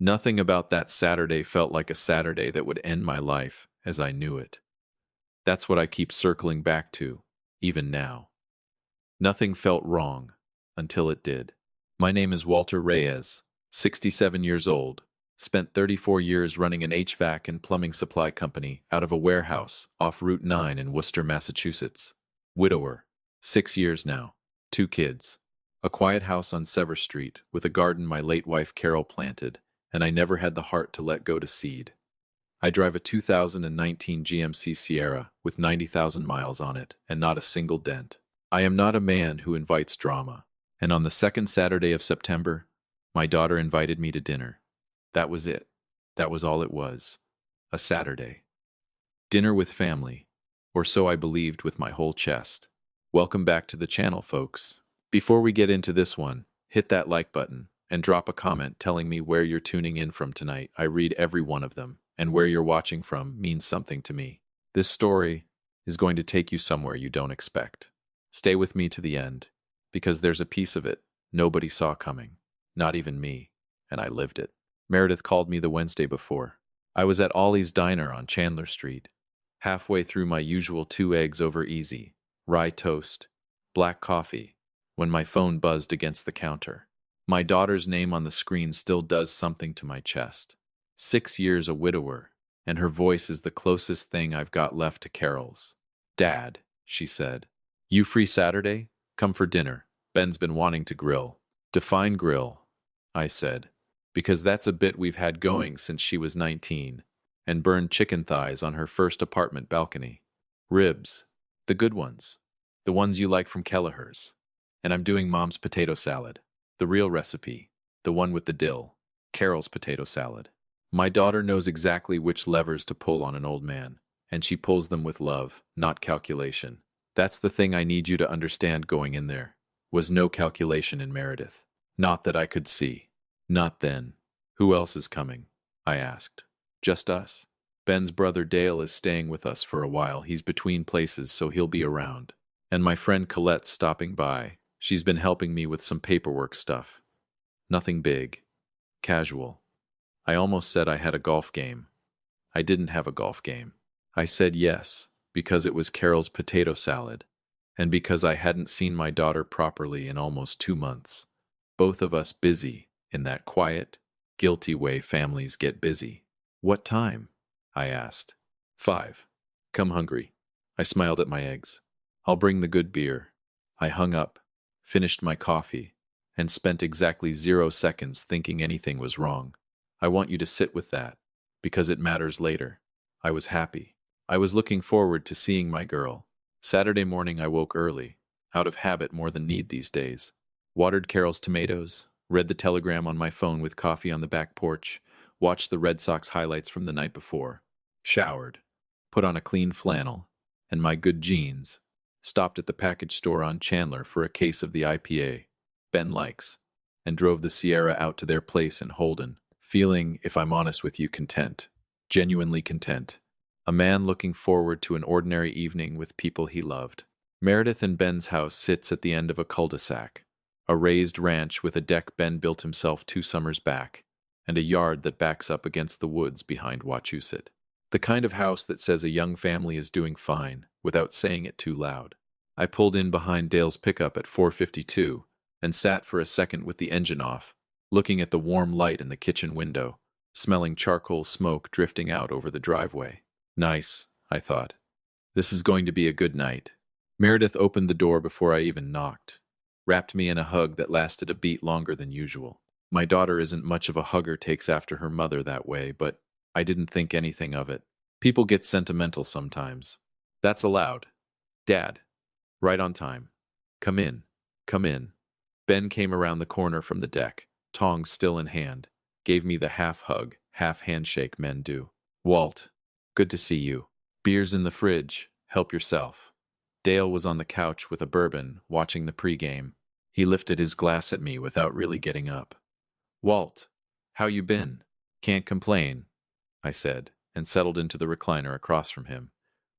Nothing about that Saturday felt like a Saturday that would end my life as I knew it. That's what I keep circling back to, even now. Nothing felt wrong until it did. My name is Walter Reyes, 67 years old, spent 34 years running an HVAC and plumbing supply company out of a warehouse off Route 9 in Worcester, Massachusetts. Widower, 6 years now, 2 kids. A quiet house on Sever Street with a garden my late wife Carol planted, and I never had the heart to let go to seed. I drive a 2019 GMC Sierra with 90,000 miles on it and not a single dent. I am not a man who invites drama, and on the second Saturday of September, my daughter invited me to dinner. That was it. That was all it was. A Saturday. Dinner with family, or so I believed with my whole chest. Welcome back to the channel, folks. Before we get into this one, hit that like button and drop a comment telling me where you're tuning in from tonight. I read every one of them, and where you're watching from means something to me. This story is going to take you somewhere you don't expect. Stay with me to the end, because there's a piece of it nobody saw coming, not even me, and I lived it. Meredith called me the Wednesday before. I was at Ollie's Diner on Chandler Street, halfway through my usual 2 eggs over easy, rye toast, black coffee, when my phone buzzed against the counter. My daughter's name on the screen still does something to my chest. 6 years a widower, and her voice is the closest thing I've got left to Carol's. "Dad," she said, "you free Saturday? Come for dinner. Ben's been wanting to grill." "Define grill," I said, because that's a bit we've had going since she was 19, and burned chicken thighs on her first apartment balcony. "Ribs. The good ones. The ones you like from Kelleher's. And I'm doing Mom's potato salad. The real recipe. The one with the dill. Carol's potato salad." My daughter knows exactly which levers to pull on an old man, and she pulls them with love, not calculation. That's the thing I need you to understand going in there. Was no calculation in Meredith. Not that I could see. Not then. "Who else is coming?" I asked. "Just us. Ben's brother Dale is staying with us for a while. He's between places, so he'll be around. And my friend Colette's stopping by. She's been helping me with some paperwork stuff. Nothing big. Casual." I almost said I had a golf game. I didn't have a golf game. I said yes, because it was Carol's potato salad, and because I hadn't seen my daughter properly in almost 2 months. Both of us busy, in that quiet, guilty way families get busy. "What time?" I asked. 5. "Come hungry." I smiled at my eggs. "I'll bring the good beer." I hung up, finished my coffee, and spent exactly 0 seconds thinking anything was wrong. I want you to sit with that, because it matters later. I was happy. I was looking forward to seeing my girl. Saturday morning I woke early, out of habit more than need these days. Watered Carol's tomatoes, read the telegram on my phone with coffee on the back porch, watched the Red Sox highlights from the night before, showered, put on a clean flannel, and my good jeans, stopped at the package store on Chandler for a case of the IPA Ben likes, and drove the Sierra out to their place in Holden, feeling, if I'm honest with you, content. Genuinely content. A man looking forward to an ordinary evening with people he loved. Meredith and Ben's house sits at the end of a cul-de-sac, a raised ranch with a deck Ben built himself 2 summers back, and a yard that backs up against the woods behind Wachusett. The kind of house that says a young family is doing fine, without saying it too loud. I pulled in behind Dale's pickup at 4:52, and sat for a second with the engine off, looking at the warm light in the kitchen window, smelling charcoal smoke drifting out over the driveway. Nice, I thought. This is going to be a good night. Meredith opened the door before I even knocked, wrapped me in a hug that lasted a beat longer than usual. My daughter isn't much of a hugger, takes after her mother that way, but I didn't think anything of it. People get sentimental sometimes. That's allowed. "Dad." "Right on time." "Come in. Come in." Ben came around the corner from the deck, tongs still in hand, gave me the half-hug, half-handshake men do. "Walt, good to see you. Beer's in the fridge. Help yourself." Dale was on the couch with a bourbon, watching the pregame. He lifted his glass at me without really getting up. "Walt, how you been?" "Can't complain," I said, and settled into the recliner across from him.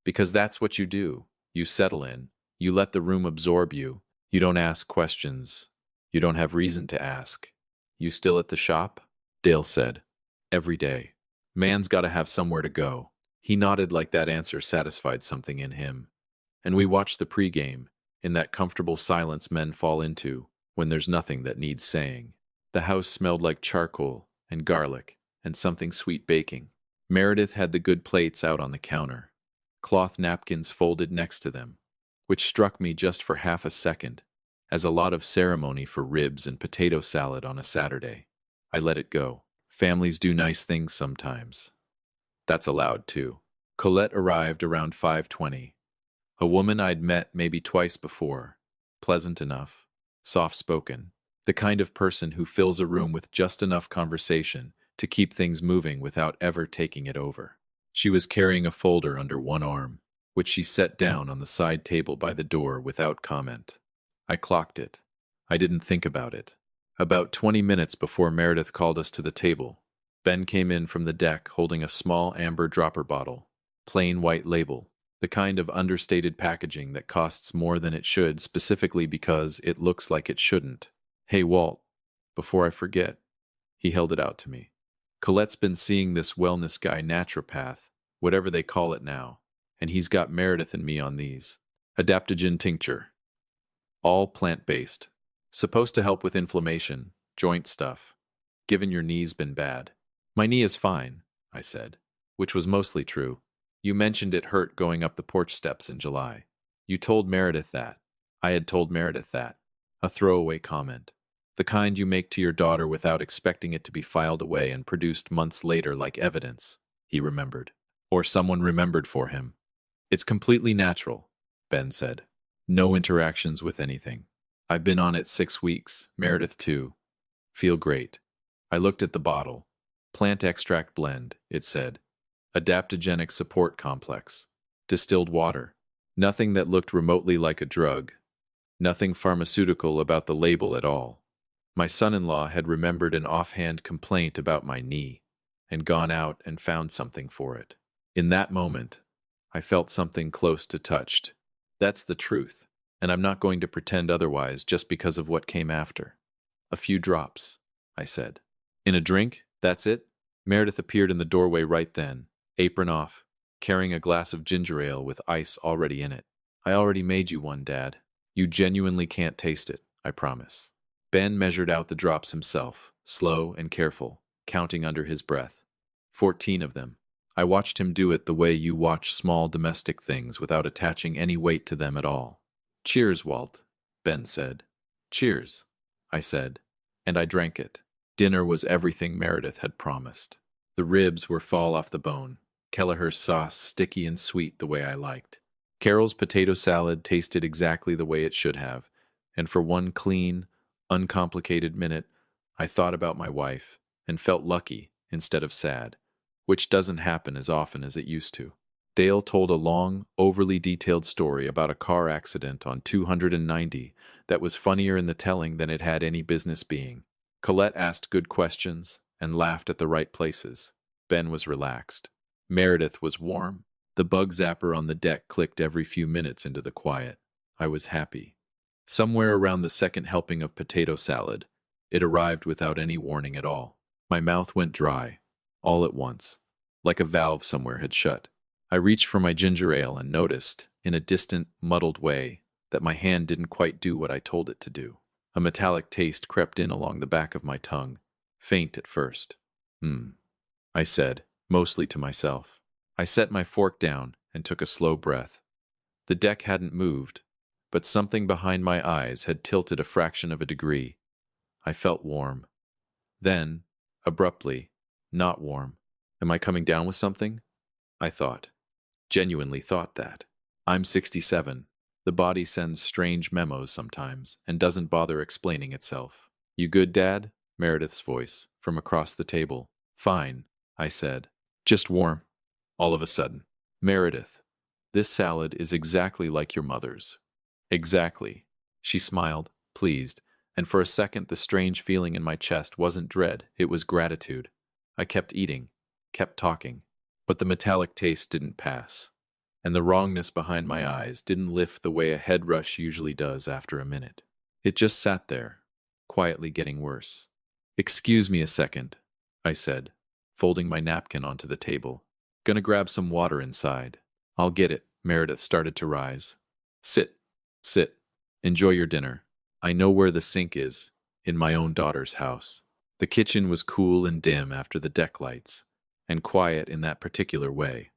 "Because that's what you do. You settle in. You let the room absorb you. You don't ask questions. You don't have reason to ask." "You still at the shop?" Dale said. Every day. Man's gotta have somewhere to go. He nodded like that answer satisfied something in him. And we watched the pregame, in that comfortable silence men fall into when there's nothing that needs saying. The house smelled like charcoal and garlic and something sweet baking. Meredith had the good plates out on the counter, cloth napkins folded next to them, which struck me just for half a second as a lot of ceremony for ribs and potato salad on a Saturday. I let it go. Families do nice things sometimes. That's allowed too. Colette arrived around 5:20. A woman I'd met maybe twice before. Pleasant enough, soft-spoken, the kind of person who fills a room with just enough conversation to keep things moving without ever taking it over. She was carrying a folder under one arm, which she set down on the side table by the door without comment. I clocked it. I didn't think about it. About 20 minutes before Meredith called us to the table, Ben came in from the deck holding a small amber dropper bottle, plain white label, the kind of understated packaging that costs more than it should specifically because it looks like it shouldn't. Hey, Walt, before I forget, he held it out to me. Colette's been seeing this wellness guy naturopath, whatever they call it now, and he's got Meredith and me on these. Adaptogen tincture. All plant-based. Supposed to help with inflammation, joint stuff. Given your knee's been bad. My knee is fine, I said, which was mostly true. You mentioned it hurt going up the porch steps in July. You told Meredith that. I had told Meredith that. A throwaway comment. The kind you make to your daughter without expecting it to be filed away and produced months later like evidence, he remembered. Or someone remembered for him. It's completely natural, Ben said. No interactions with anything. I've been on it 6 weeks, Meredith too. Feel great. I looked at the bottle. Plant extract blend, it said. Adaptogenic support complex. Distilled water. Nothing that looked remotely like a drug. Nothing pharmaceutical about the label at all. My son-in-law had remembered an offhand complaint about my knee and gone out and found something for it. In that moment, I felt something close to touched. That's the truth, and I'm not going to pretend otherwise just because of what came after. A few drops, I said. In a drink, that's it? Meredith appeared in the doorway right then, apron off, carrying a glass of ginger ale with ice already in it. I already made you one, Dad. You genuinely can't taste it, I promise. Ben measured out the drops himself, slow and careful, counting under his breath. 14 of them. I watched him do it the way you watch small domestic things without attaching any weight to them at all. Cheers, Walt, Ben said. Cheers, I said, and I drank it. Dinner was everything Meredith had promised. The ribs were fall off the bone, Kelleher's sauce sticky and sweet the way I liked. Carol's potato salad tasted exactly the way it should have, and for one clean, uncomplicated minute, I thought about my wife and felt lucky instead of sad, which doesn't happen as often as it used to. Dale told a long, overly detailed story about a car accident on 290 that was funnier in the telling than it had any business being. Colette asked good questions and laughed at the right places. Ben was relaxed. Meredith was warm. The bug zapper on the deck clicked every few minutes into the quiet. I was happy. Somewhere around the second helping of potato salad, it arrived without any warning at all. My mouth went dry, all at once, like a valve somewhere had shut. I reached for my ginger ale and noticed, in a distant, muddled way, that my hand didn't quite do what I told it to do. A metallic taste crept in along the back of my tongue, faint at first. I said, mostly to myself. I set my fork down and took a slow breath. The deck hadn't moved, but something behind my eyes had tilted a fraction of a degree. I felt warm. Then, abruptly, not warm. Am I coming down with something? I thought. Genuinely thought that. I'm 67. The body sends strange memos sometimes and doesn't bother explaining itself. You good, Dad? Meredith's voice, from across the table. Fine, I said. Just warm. All of a sudden. Meredith, this salad is exactly like your mother's. Exactly. She smiled, pleased, and for a second the strange feeling in my chest wasn't dread, it was gratitude. I kept eating, kept talking, but the metallic taste didn't pass, and the wrongness behind my eyes didn't lift the way a head rush usually does after a minute. It just sat there, quietly getting worse. Excuse me a second, I said, folding my napkin onto the table. Gonna grab some water inside. I'll get it. Meredith started to rise. Sit. Sit. Enjoy your dinner. I know where the sink is, in my own daughter's house. The kitchen was cool and dim after the deck lights, and quiet in that particular way.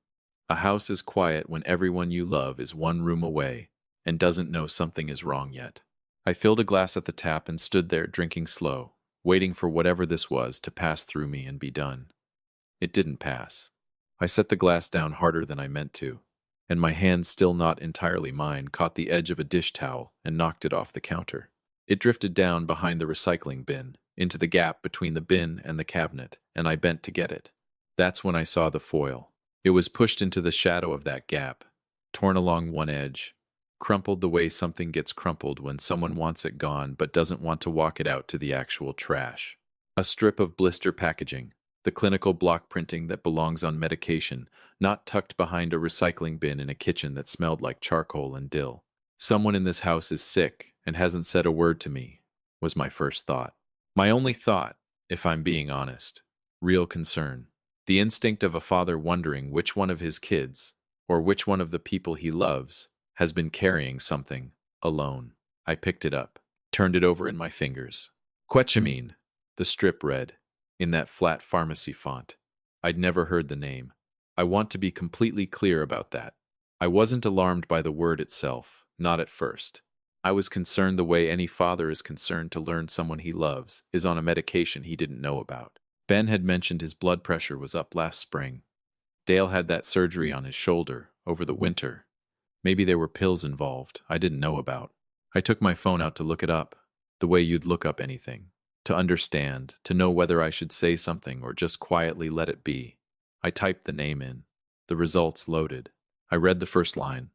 A house is quiet when everyone you love is one room away and doesn't know something is wrong yet. I filled a glass at the tap and stood there drinking slow, waiting for whatever this was to pass through me and be done. It didn't pass. I set the glass down harder than I meant to, and my hand, still not entirely mine, caught the edge of a dish towel and knocked it off the counter. It drifted down behind the recycling bin, into the gap between the bin and the cabinet, and I bent to get it. That's when I saw the foil. It was pushed into the shadow of that gap, torn along one edge, crumpled the way something gets crumpled when someone wants it gone but doesn't want to walk it out to the actual trash. A strip of blister packaging, the clinical block printing that belongs on medication, not tucked behind a recycling bin in a kitchen that smelled like charcoal and dill. Someone in this house is sick and hasn't said a word to me, was my first thought. My only thought, if I'm being honest. Real concern. The instinct of a father wondering which one of his kids, or which one of the people he loves, has been carrying something, alone. I picked it up, turned it over in my fingers. Quetchamine, the strip read, in that flat pharmacy font. I'd never heard the name. I want to be completely clear about that. I wasn't alarmed by the word itself, not at first. I was concerned the way any father is concerned to learn someone he loves is on a medication he didn't know about. Ben had mentioned his blood pressure was up last spring. Dale had that surgery on his shoulder over the winter. Maybe there were pills involved I didn't know about. I took my phone out to look it up, the way you'd look up anything, to understand, to know whether I should say something or just quietly let it be. I typed the name in. The results loaded. I read the first line.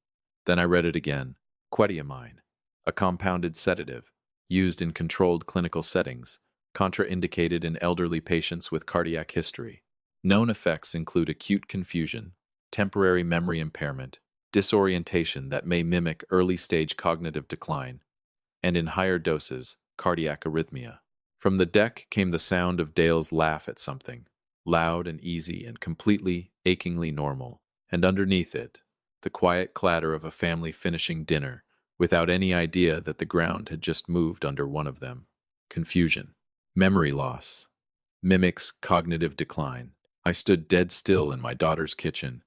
Then I read it again. Quetiapine, a compounded sedative, used in controlled clinical settings, contraindicated in elderly patients with cardiac history. Known effects include acute confusion, temporary memory impairment, disorientation that may mimic early-stage cognitive decline, and in higher doses, cardiac arrhythmia. From the deck came the sound of Dale's laugh at something, loud and easy and completely, achingly normal, and underneath it, the quiet clatter of a family finishing dinner, without any idea that the ground had just moved under one of them. Confusion. Memory loss. Mimics cognitive decline. I stood dead still in my daughter's kitchen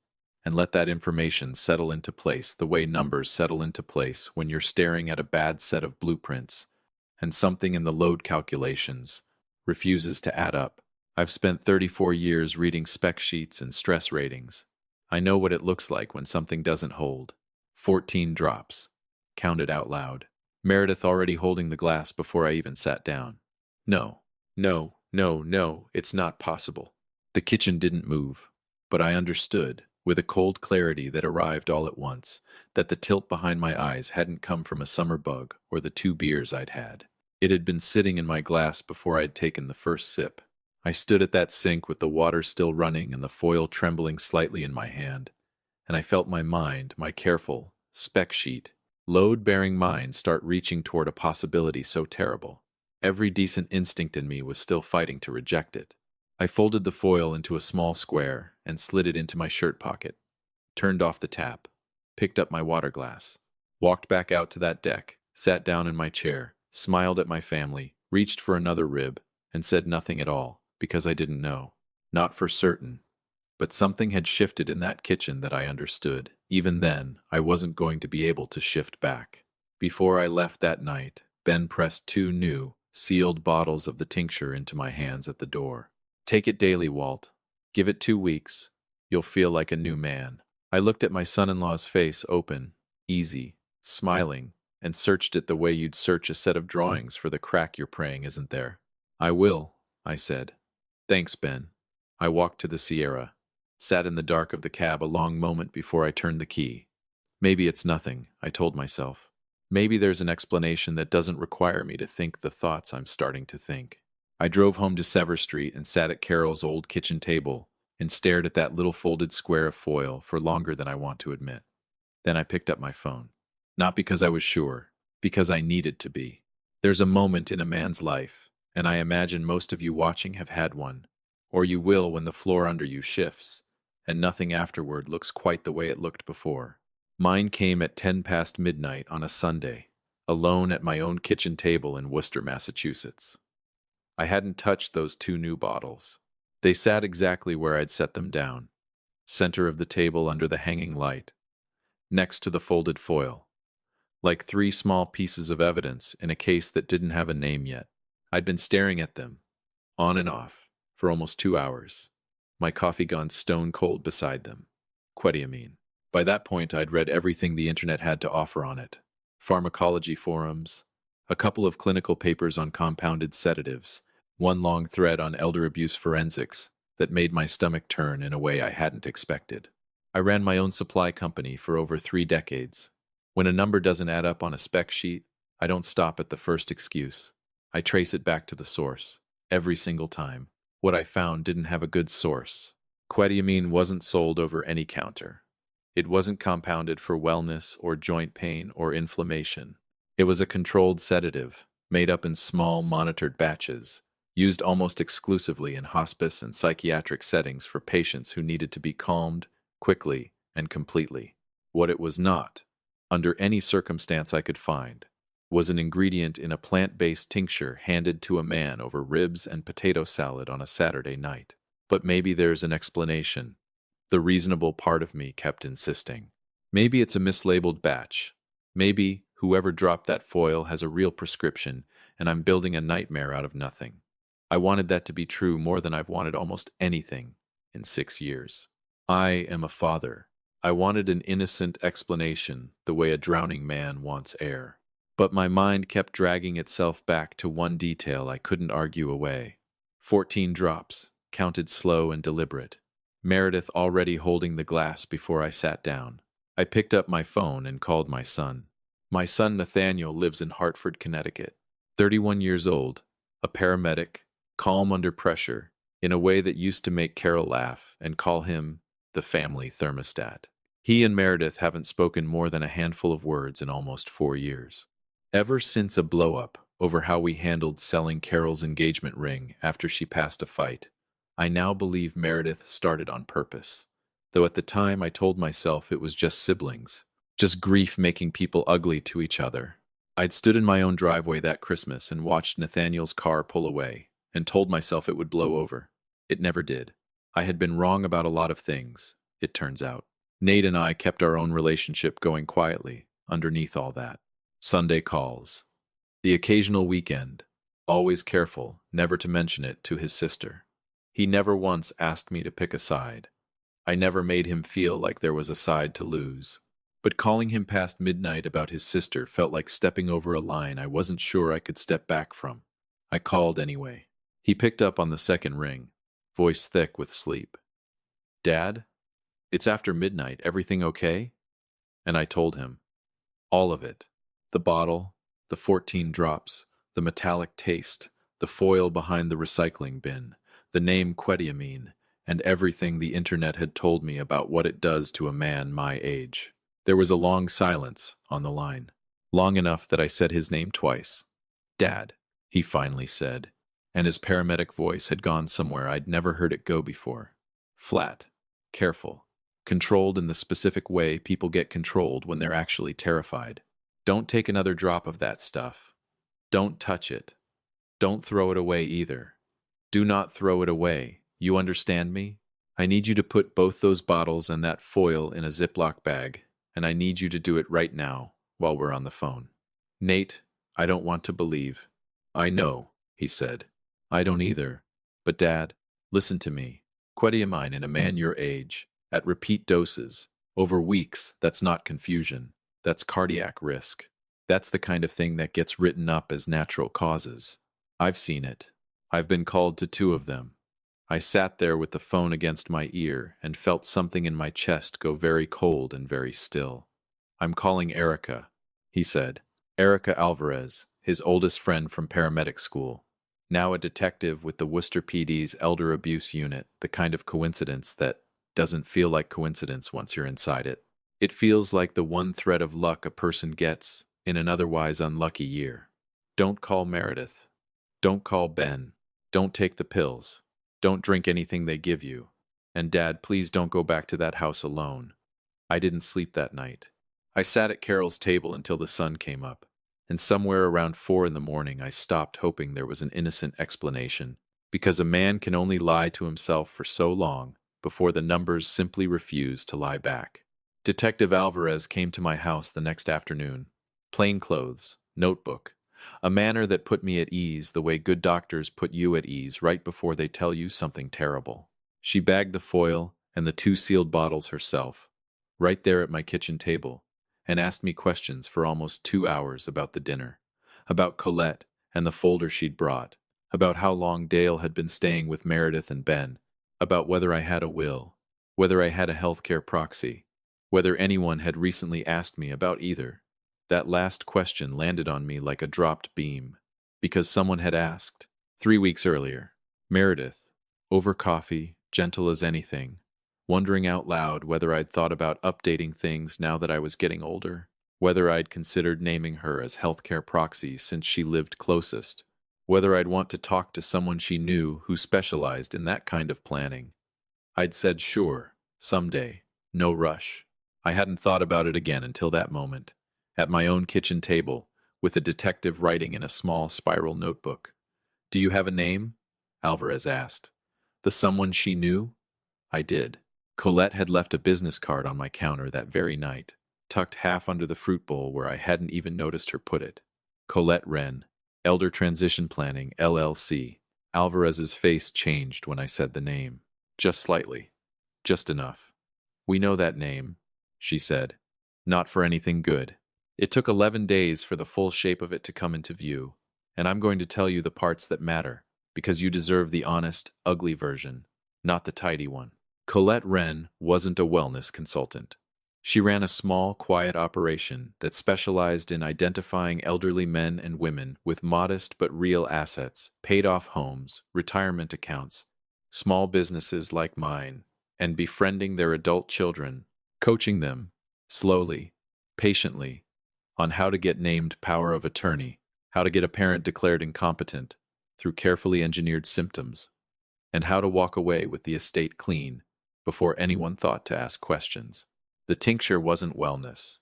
and let that information settle into place the way numbers settle into place when you're staring at a bad set of blueprints and something in the load calculations refuses to add up. I've spent 34 years reading spec sheets and stress ratings. I know what it looks like when something doesn't hold. 14 drops. Counted out loud. Meredith already holding the glass before I even sat down. No, no, no, no, it's not possible. The kitchen didn't move, but I understood, with a cold clarity that arrived all at once, that the tilt behind my eyes hadn't come from a summer bug or the 2 beers I'd had. It had been sitting in my glass before I'd taken the first sip. I stood at that sink with the water still running and the foil trembling slightly in my hand, and I felt my mind, my careful, spec sheet, load-bearing mind start reaching toward a possibility so terrible. Every decent instinct in me was still fighting to reject it. I folded the foil into a small square and slid it into my shirt pocket, turned off the tap, picked up my water glass, walked back out to that deck, sat down in my chair, smiled at my family, reached for another rib, and said nothing at all, because I didn't know. Not for certain. But something had shifted in that kitchen that I understood. Even then, I wasn't going to be able to shift back. Before I left that night, Ben pressed 2 new, sealed bottles of the tincture into my hands at the door. Take it daily, Walt. Give it 2 weeks. You'll feel like a new man. I looked at my son-in-law's face, open, easy, smiling, and searched it the way you'd search a set of drawings for the crack you're praying isn't there. I will, I said. Thanks, Ben. I walked to the Sierra, sat in the dark of the cab a long moment before I turned the key. Maybe it's nothing, I told myself. Maybe there's an explanation that doesn't require me to think the thoughts I'm starting to think. I drove home to Sever Street and sat at Carol's old kitchen table and stared at that little folded square of foil for longer than I want to admit. Then I picked up my phone. Not because I was sure, because I needed to be. There's a moment in a man's life, and I imagine most of you watching have had one, or you will when the floor under you shifts, and nothing afterward looks quite the way it looked before. Mine came at 10 past midnight on a Sunday, alone at my own kitchen table in Worcester, Massachusetts. I hadn't touched those two new bottles. They sat exactly where I'd set them down, center of the table under the hanging light, next to the folded foil, like three small pieces of evidence in a case that didn't have a name yet. I'd been staring at them, on and off, for almost 2 hours, my coffee gone stone cold beside them. Quetiamine. By that point, I'd read everything the internet had to offer on it. Pharmacology forums, a couple of clinical papers on compounded sedatives, one long thread on elder abuse forensics that made my stomach turn in a way I hadn't expected. I ran my own supply company for over 3 decades. When a number doesn't add up on a spec sheet, I don't stop at the first excuse. I trace it back to the source, every single time. What I found didn't have a good source. Quetiamine wasn't sold over any counter. It wasn't compounded for wellness or joint pain or inflammation. It was a controlled sedative, made up in small, monitored batches, used almost exclusively in hospice and psychiatric settings for patients who needed to be calmed quickly and completely. What it was not, under any circumstance I could find, was an ingredient in a plant-based tincture handed to a man over ribs and potato salad on a Saturday night. But maybe there's an explanation. The reasonable part of me kept insisting. Maybe it's a mislabeled batch. Maybe whoever dropped that foil has a real prescription, and I'm building a nightmare out of nothing. I wanted that to be true more than I've wanted almost anything in 6 years. I am a father. I wanted an innocent explanation, the way a drowning man wants air. But my mind kept dragging itself back to one detail I couldn't argue away. 14 drops, counted slow and deliberate. Meredith already holding the glass before I sat down. I picked up my phone and called my son. My son Nathaniel lives in Hartford, Connecticut. 31 years old, a paramedic, calm under pressure, in a way that used to make Carol laugh and call him the family thermostat. He and Meredith haven't spoken more than a handful of words in almost 4 years. Ever since a blow-up over how we handled selling Carol's engagement ring after she passed a fight, I now believe Meredith started on purpose, though at the time I told myself it was just siblings, just grief making people ugly to each other. I'd stood in my own driveway that Christmas and watched Nathaniel's car pull away, and told myself it would blow over. It never did. I had been wrong about a lot of things, it turns out. Nate and I kept our own relationship going quietly, underneath all that. Sunday calls. The occasional weekend, always careful never to mention it to his sister. He never once asked me to pick a side. I never made him feel like there was a side to lose. But calling him past midnight about his sister felt like stepping over a line I wasn't sure I could step back from. I called anyway. He picked up on the second ring, voice thick with sleep. "Dad? It's after midnight. Everything okay?" And I told him. All of it. The bottle, the 14 drops, the metallic taste, the foil behind the recycling bin, the name Quetiamine, and everything the internet had told me about what it does to a man my age. There was a long silence on the line, long enough that I said his name twice. "Dad," he finally said, and his paramedic voice had gone somewhere I'd never heard it go before. Flat, careful, controlled in the specific way people get controlled when they're actually terrified. "Don't take another drop of that stuff. Don't touch it. Don't throw it away either. Do not throw it away. You understand me? I need you to put both those bottles and that foil in a Ziploc bag, and I need you to do it right now while we're on the phone." "Nate, I don't want to believe." "I know," he said. "I don't either. But Dad, listen to me. Quetiamine in a man your age, at repeat doses, over weeks, that's not confusion. That's cardiac risk. That's the kind of thing that gets written up as natural causes. I've seen it. I've been called to 2 of them. I sat there with the phone against my ear and felt something in my chest go very cold and very still. "I'm calling Erica," he said. Erica Alvarez, his oldest friend from paramedic school. Now a detective with the Worcester PD's Elder Abuse Unit, the kind of coincidence that doesn't feel like coincidence once you're inside it. It feels like the one thread of luck a person gets in an otherwise unlucky year. "Don't call Meredith. Don't call Ben. Don't take the pills. Don't drink anything they give you. And Dad, please don't go back to that house alone. I didn't sleep that night. I sat at Carol's table until the sun came up, and somewhere around 4 in the morning I stopped, hoping there was an innocent explanation, because a man can only lie to himself for so long before the numbers simply refuse to lie back. Detective Alvarez came to my house the next afternoon. Plain clothes, notebook, a manner that put me at ease the way good doctors put you at ease right before they tell you something terrible. She bagged the foil and the 2 sealed bottles herself, right there at my kitchen table, and asked me questions for almost 2 hours about the dinner, about Colette and the folder she'd brought, about how long Dale had been staying with Meredith and Ben, about whether I had a will, whether I had a healthcare proxy, whether anyone had recently asked me about either. That last question landed on me like a dropped beam, because someone had asked, 3 weeks earlier. Meredith, over coffee, gentle as anything, wondering out loud whether I'd thought about updating things now that I was getting older, whether I'd considered naming her as healthcare proxy since she lived closest, whether I'd want to talk to someone she knew who specialized in that kind of planning. I'd said sure, someday, no rush. I hadn't thought about it again until that moment, at my own kitchen table, with a detective writing in a small spiral notebook. "Do you have a name?" Alvarez asked. "The someone she knew?" I did. Colette had left a business card on my counter that very night, tucked half under the fruit bowl where I hadn't even noticed her put it. Colette Wren, Elder Transition Planning, LLC. Alvarez's face changed when I said the name. Just slightly. Just enough. "We know that name," she said. "Not for anything good. It took 11 days for the full shape of it to come into view, and I'm going to tell you the parts that matter, because you deserve the honest, ugly version, not the tidy one." Colette Wren wasn't a wellness consultant. She ran a small, quiet operation that specialized in identifying elderly men and women with modest but real assets, paid-off homes, retirement accounts, small businesses like mine, and befriending their adult children, coaching them, slowly, patiently, on how to get named power of attorney, how to get a parent declared incompetent through carefully engineered symptoms, and how to walk away with the estate clean before anyone thought to ask questions. The tincture wasn't wellness.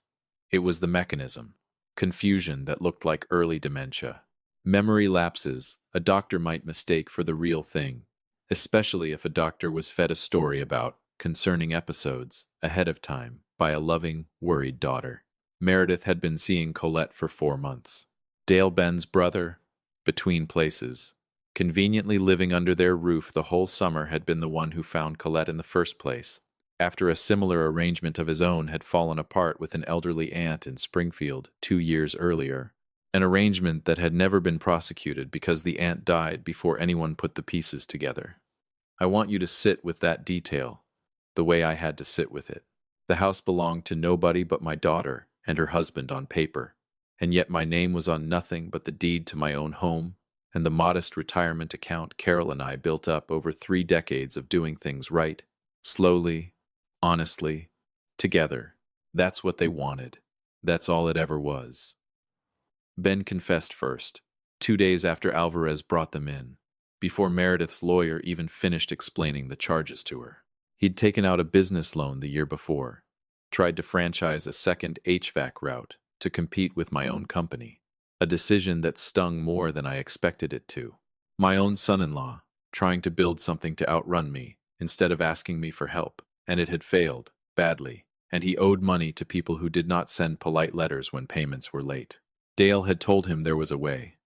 It was the mechanism. Confusion that looked like early dementia. Memory lapses a doctor might mistake for the real thing, especially if a doctor was fed a story about concerning episodes ahead of time by a loving, worried daughter. Meredith had been seeing Colette for 4 months. Dale, Ben's brother, between places, conveniently living under their roof the whole summer, had been the one who found Colette in the first place, after a similar arrangement of his own had fallen apart with an elderly aunt in Springfield 2 years earlier, an arrangement that had never been prosecuted because the aunt died before anyone put the pieces together. I want you to sit with that detail, the way I had to sit with it. The house belonged to nobody but my daughter and her husband on paper, and yet my name was on nothing but the deed to my own home and the modest retirement account Carol and I built up over 3 decades of doing things right, slowly, honestly, together. That's what they wanted. That's all it ever was. Ben confessed first, 2 days after Alvarez brought them in, before Meredith's lawyer even finished explaining the charges to her. He'd taken out a business loan the year before, tried to franchise a second HVAC route to compete with my own company, a decision that stung more than I expected it to. My own son-in-law, trying to build something to outrun me instead of asking me for help, and it had failed, badly, and he owed money to people who did not send polite letters when payments were late. Dale had told him there was a way.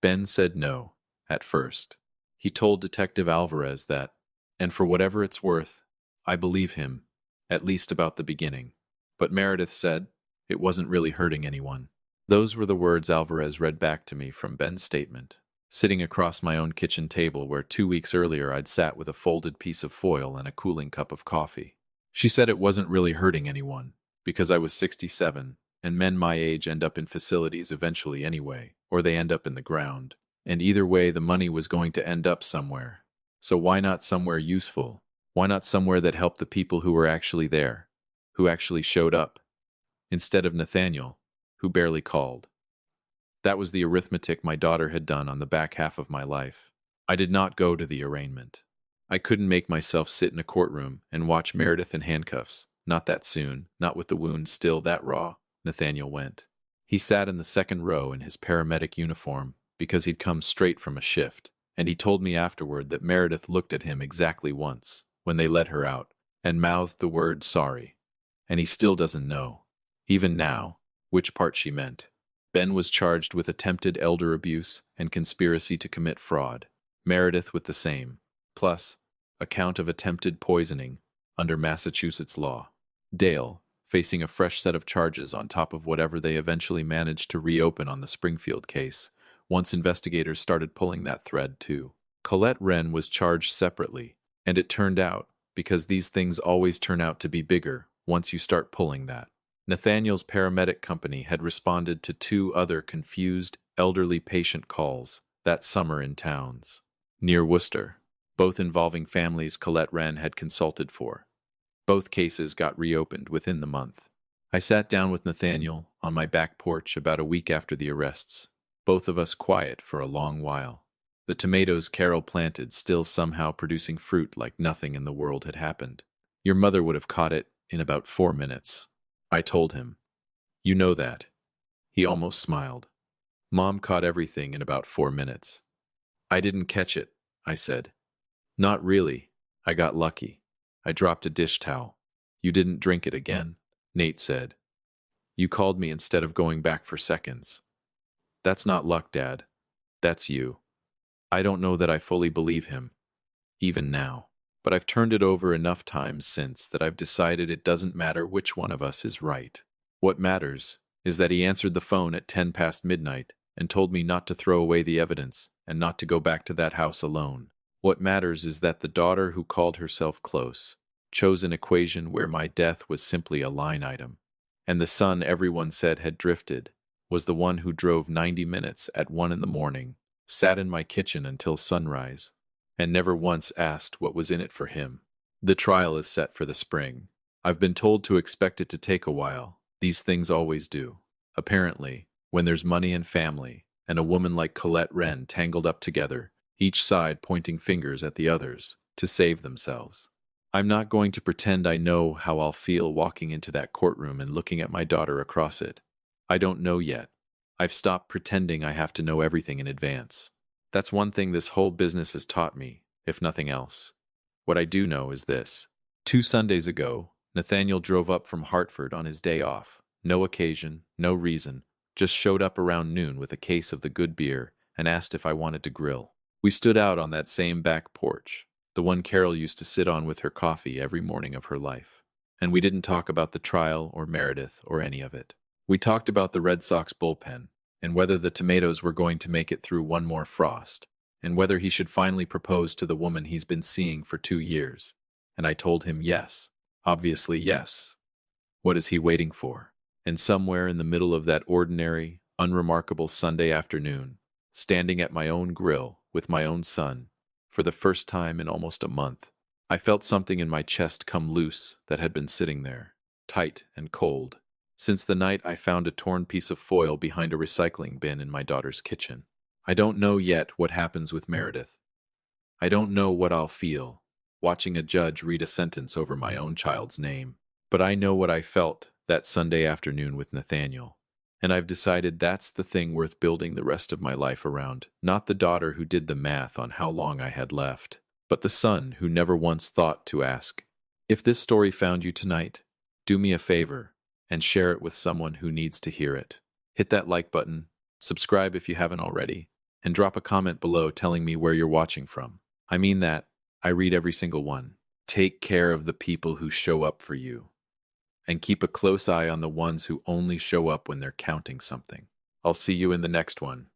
Ben said no, at first. He told Detective Alvarez that, and for whatever it's worth, I believe him, at least about the beginning. But Meredith said it wasn't really hurting anyone. Those were the words Alvarez read back to me from Ben's statement, sitting across my own kitchen table where 2 weeks earlier I'd sat with a folded piece of foil and a cooling cup of coffee. She said it wasn't really hurting anyone, because I was 67, and men my age end up in facilities eventually anyway, or they end up in the ground. And either way, the money was going to end up somewhere. So why not somewhere useful? Why not somewhere that helped the people who were actually there, who actually showed up, instead of Nathaniel, who barely called? That was the arithmetic my daughter had done on the back half of my life. I did not go to the arraignment. I couldn't make myself sit in a courtroom and watch Meredith in handcuffs. Not that soon, not with the wounds still that raw. Nathaniel went. He sat in the second row in his paramedic uniform because he'd come straight from a shift, and he told me afterward that Meredith looked at him exactly once, when they let her out, and mouthed the word sorry. And he still doesn't know, even now, which part she meant. Ben was charged with attempted elder abuse and conspiracy to commit fraud. Meredith with the same, plus a count of attempted poisoning under Massachusetts law. Dale, facing a fresh set of charges on top of whatever they eventually managed to reopen on the Springfield case, once investigators started pulling that thread too. Colette Wren was charged separately, and it turned out, because these things always turn out to be bigger once you start pulling that. Nathaniel's paramedic company had responded to 2 other confused, elderly patient calls that summer in towns near Worcester, both involving families Colette Wren had consulted for. Both cases got reopened within the month. I sat down with Nathaniel on my back porch about a week after the arrests, both of us quiet for a long while. The tomatoes Carol planted still somehow producing fruit like nothing in the world had happened. Your mother would have caught it in about 4 minutes, I told him. You know that. He almost smiled. Mom caught everything in about 4 minutes. I didn't catch it, I said. Not really. I got lucky. I dropped a dish towel. You didn't drink it again, Nate said. You called me instead of going back for seconds. That's not luck, Dad. That's you. I don't know that I fully believe him, even now. But I've turned it over enough times since that I've decided it doesn't matter which one of us is right. What matters is that he answered the phone at 10 past midnight and told me not to throw away the evidence and not to go back to that house alone. What matters is that the daughter who called herself close chose an equation where my death was simply a line item, and the son everyone said had drifted was the one who drove 90 minutes at 1 in the morning, sat in my kitchen until sunrise, and never once asked what was in it for him. The trial is set for the spring. I've been told to expect it to take a while. These things always do. Apparently, when there's money and family, and a woman like Colette Wren tangled up together, each side pointing fingers at the others to save themselves. I'm not going to pretend I know how I'll feel walking into that courtroom and looking at my daughter across it. I don't know yet. I've stopped pretending I have to know everything in advance. That's one thing this whole business has taught me, if nothing else. What I do know is this. 2 Sundays ago, Nathaniel drove up from Hartford on his day off. No occasion, no reason, just showed up around noon with a case of the good beer and asked if I wanted to grill. We stood out on that same back porch, the one Carol used to sit on with her coffee every morning of her life. And we didn't talk about the trial or Meredith or any of it. We talked about the Red Sox bullpen, and whether the tomatoes were going to make it through one more frost, and whether he should finally propose to the woman he's been seeing for 2 years. And I told him yes. Obviously yes. What is he waiting for? And somewhere in the middle of that ordinary, unremarkable Sunday afternoon, standing at my own grill with my own son, for the first time in almost a month, I felt something in my chest come loose that had been sitting there, tight and cold, since the night I found a torn piece of foil behind a recycling bin in my daughter's kitchen. I don't know yet what happens with Meredith. I don't know what I'll feel watching a judge read a sentence over my own child's name. But I know what I felt that Sunday afternoon with Nathaniel. And I've decided that's the thing worth building the rest of my life around. Not the daughter who did the math on how long I had left, but the son who never once thought to ask. If this story found you tonight, do me a favor and share it with someone who needs to hear it. Hit that like button, subscribe if you haven't already, and drop a comment below telling me where you're watching from. I mean that. I read every single one. Take care of the people who show up for you, and keep a close eye on the ones who only show up when they're counting something. I'll see you in the next one.